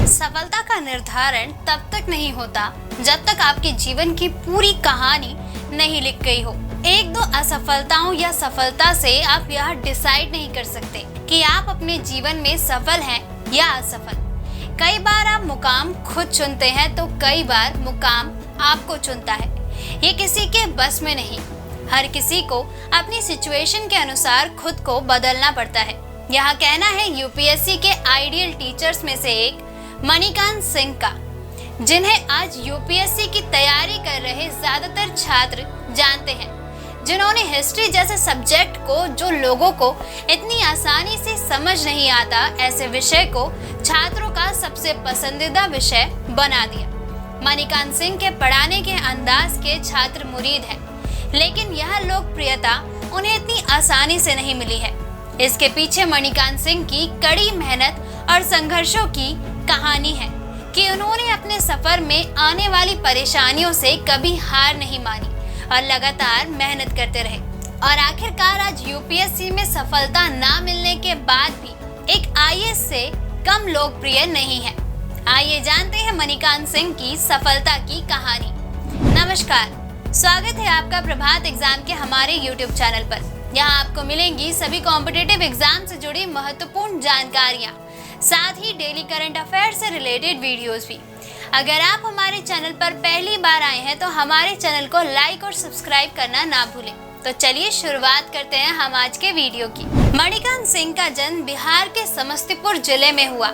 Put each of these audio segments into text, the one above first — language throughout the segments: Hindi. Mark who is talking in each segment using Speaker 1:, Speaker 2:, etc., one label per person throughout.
Speaker 1: सफलता का निर्धारण तब तक नहीं होता जब तक आपके जीवन की पूरी कहानी नहीं लिख गई हो। एक दो असफलताओं या सफलता से आप यह डिसाइड नहीं कर सकते कि आप अपने जीवन में सफल हैं या असफल। कई बार आप मुकाम खुद चुनते हैं तो कई बार मुकाम आपको चुनता है। ये किसी के बस में नहीं। हर किसी को अपनी सिचुएशन के अनुसार खुद को बदलना पड़ता है। यहाँ कहना है यूपीएससी के आइडियल टीचर्स में से एक मणिकांत सिंह का, जिन्हें आज यूपीएससी की तैयारी कर रहे ज्यादातर छात्र जानते हैं, जिन्होंने हिस्ट्री जैसे सब्जेक्ट को, जो लोगों को इतनी आसानी से समझ नहीं आता, ऐसे विषय को छात्रों का सबसे पसंदीदा विषय बना दिया। मणिकांत सिंह के पढ़ाने के अंदाज के छात्र मुरीद हैं, लेकिन यह लोकप्रियता उन्हें इतनी आसानी से नहीं मिली है। इसके पीछे मणिकांत सिंह की कड़ी मेहनत और संघर्षों की कहानी है कि उन्होंने अपने सफर में आने वाली परेशानियों से कभी हार नहीं मानी और लगातार मेहनत करते रहे और आखिरकार आज यूपीएससी में सफलता ना मिलने के बाद भी एक आईएएस से कम लोकप्रिय नहीं है। आइए जानते हैं मणिकांत सिंह की सफलता की कहानी। नमस्कार, स्वागत है आपका प्रभात एग्जाम के हमारे यूट्यूब चैनल पर। यहाँ आपको मिलेंगी सभी कॉम्पिटिटिव एग्जाम से जुड़ी महत्वपूर्ण जानकारियाँ, साथ ही डेली करंट अफेयर से रिलेटेड वीडियोस भी। अगर आप हमारे चैनल पर पहली बार आए हैं तो हमारे चैनल को लाइक और सब्सक्राइब करना ना भूलें। तो चलिए शुरुआत करते हैं हम आज के वीडियो की। मणिकांत सिंह का जन्म बिहार के समस्तीपुर जिले में हुआ।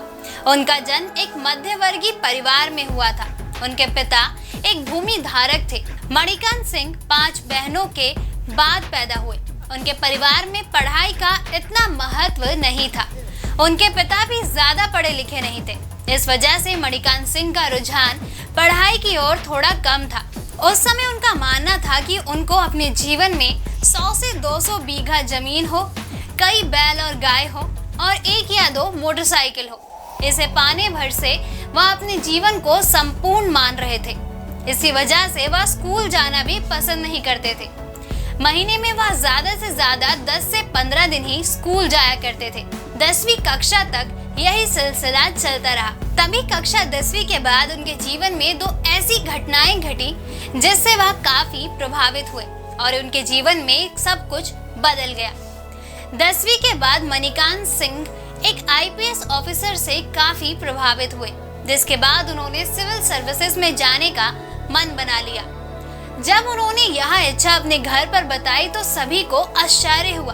Speaker 1: उनका जन्म एक मध्यवर्गीय परिवार में हुआ था। उनके पिता एक भूमि धारक थे। मणिकांत सिंह 5 बहनों के बाद पैदा हुए। उनके परिवार में पढ़ाई का इतना महत्व नहीं था। उनके पिता भी ज्यादा पढ़े लिखे नहीं थे। इस वजह से मणिकांत सिंह का रुझान पढ़ाई की ओर थोड़ा कम था। उस समय उनका मानना था कि उनको अपने जीवन में 100 से 200 बीघा जमीन हो, कई बैल और गाय हो और 1 या 2 मोटरसाइकिल हो। इसे पाने भर से वह अपने जीवन को संपूर्ण मान रहे थे। इसी वजह से वह स्कूल जाना भी पसंद नहीं करते थे। महीने में वह ज्यादा से ज्यादा 10 से 15 दिन ही स्कूल जाया करते थे। 10वीं कक्षा तक यही सिलसिला चलता रहा। तभी कक्षा 10वीं के बाद उनके जीवन में 2 ऐसी घटनाएं घटी जिससे वह काफी प्रभावित हुए और उनके जीवन में सब कुछ बदल गया। 10वीं के बाद मणिकांत सिंह एक आईपीएस ऑफिसर से काफी प्रभावित हुए, जिसके बाद उन्होंने सिविल सर्विसेज में जाने का मन बना लिया। जब उन्होंने यह इच्छा अपने घर पर बताई तो सभी को आश्चर्य हुआ।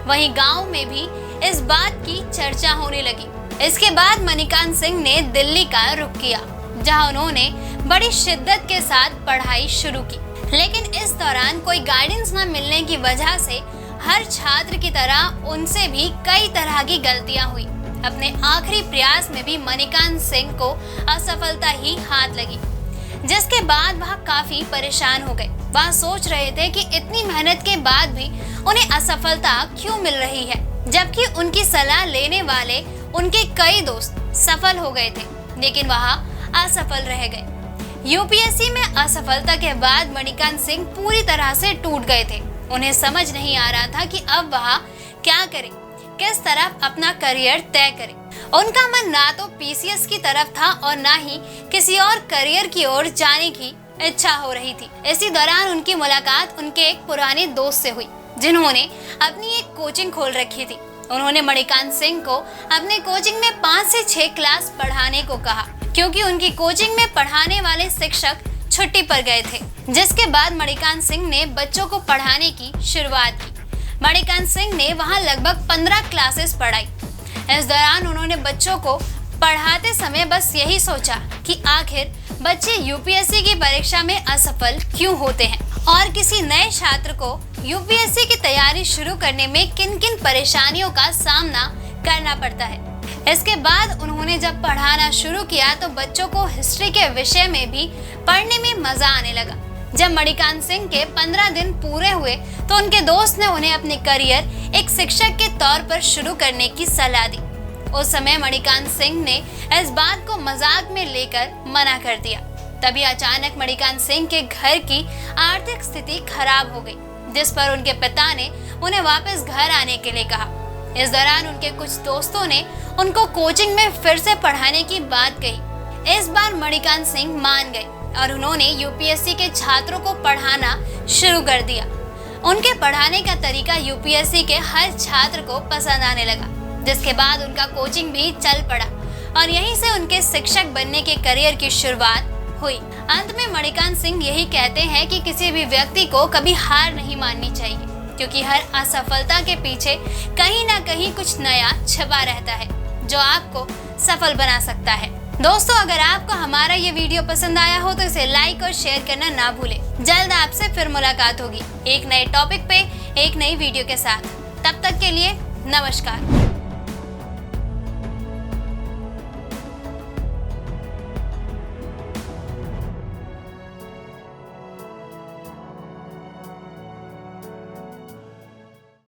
Speaker 1: वहीं गांव में भी इस बात की चर्चा होने लगी। इसके बाद मणिकांत सिंह ने दिल्ली का रुख किया, जहां उन्होंने बड़ी शिद्दत के साथ पढ़ाई शुरू की। लेकिन इस दौरान कोई गाइडेंस न मिलने की वजह से हर छात्र की तरह उनसे भी कई तरह की गलतियां हुई। अपने आखिरी प्रयास में भी मणिकांत सिंह को असफलता ही हाथ लगी, जिसके बाद वह काफी परेशान हो गए। वह सोच रहे थे कि इतनी मेहनत के बाद भी उन्हें असफलता क्यों मिल रही है, जबकि उनकी सलाह लेने वाले उनके कई दोस्त सफल हो गए थे, लेकिन वह असफल रह गए। यूपीएससी में असफलता के बाद मणिकांत सिंह पूरी तरह से टूट गए थे। उन्हें समझ नहीं आ रहा था कि अब वह क्या करें, किस तरफ अपना करियर तय करें। उनका मन ना तो पीसीएस की तरफ था और ना ही किसी और करियर की ओर जाने की इच्छा हो रही थी। इसी दौरान उनकी मुलाकात उनके एक पुराने दोस्त से हुई, जिन्होंने अपनी एक कोचिंग खोल रखी थी। उन्होंने मणिकांत सिंह को अपने कोचिंग में 5 से 6 क्लास पढ़ाने को कहा, क्योंकि उनकी कोचिंग में पढ़ाने वाले शिक्षक छुट्टी पर गए थे। जिसके बाद मणिकांत सिंह ने बच्चों को पढ़ाने की शुरुआत की। मणिकांत सिंह ने वहां लगभग 15 क्लासेस पढ़ाई। इस दौरान उन्होंने बच्चों को पढ़ाते समय बस यही सोचा कि आखिर बच्चे यूपीएससी की परीक्षा में असफल क्यों होते हैं और किसी नए छात्र को यूपीएससी की तैयारी शुरू करने में किन किन परेशानियों का सामना करना पड़ता है। इसके बाद उन्होंने जब पढ़ाना शुरू किया तो बच्चों को हिस्ट्री के विषय में भी पढ़ने में मजा आने लगा। जब मणिकांत सिंह के 15 दिन पूरे हुए तो उनके दोस्त ने उन्हें अपने करियर एक शिक्षक के तौर पर शुरू करने की सलाह दी। उस समय मणिकांत सिंह ने इस बात को मजाक में लेकर मना कर दिया। तभी अचानक मणिकांत सिंह के घर की आर्थिक स्थिति खराब हो गई, जिस पर उनके पिता ने उन्हें वापस घर आने के लिए कहा। इस दौरान उनके कुछ दोस्तों ने उनको कोचिंग में फिर से पढ़ाने की बात कही। इस बार मणिकांत सिंह मान गए और उन्होंने यूपीएससी के छात्रों को पढ़ाना शुरू कर दिया। उनके पढ़ाने का तरीका यूपीएससी के हर छात्र को पसंद आने लगा, जिसके बाद उनका कोचिंग भी चल पड़ा और यहीं से उनके शिक्षक बनने के करियर की शुरुआत हुई। अंत में मणिकांत सिंह यही कहते हैं कि किसी भी व्यक्ति को कभी हार नहीं माननी चाहिए, क्योंकि हर असफलता के पीछे कहीं ना कहीं कुछ नया छिपा रहता है जो आपको सफल बना सकता है। दोस्तों, अगर आपको हमारा ये वीडियो पसंद आया हो तो इसे लाइक और शेयर करना ना भूलें। जल्द आपसे फिर मुलाकात होगी एक नए टॉपिक पे, एक नई वीडियो के साथ। तब तक के लिए नमस्कार।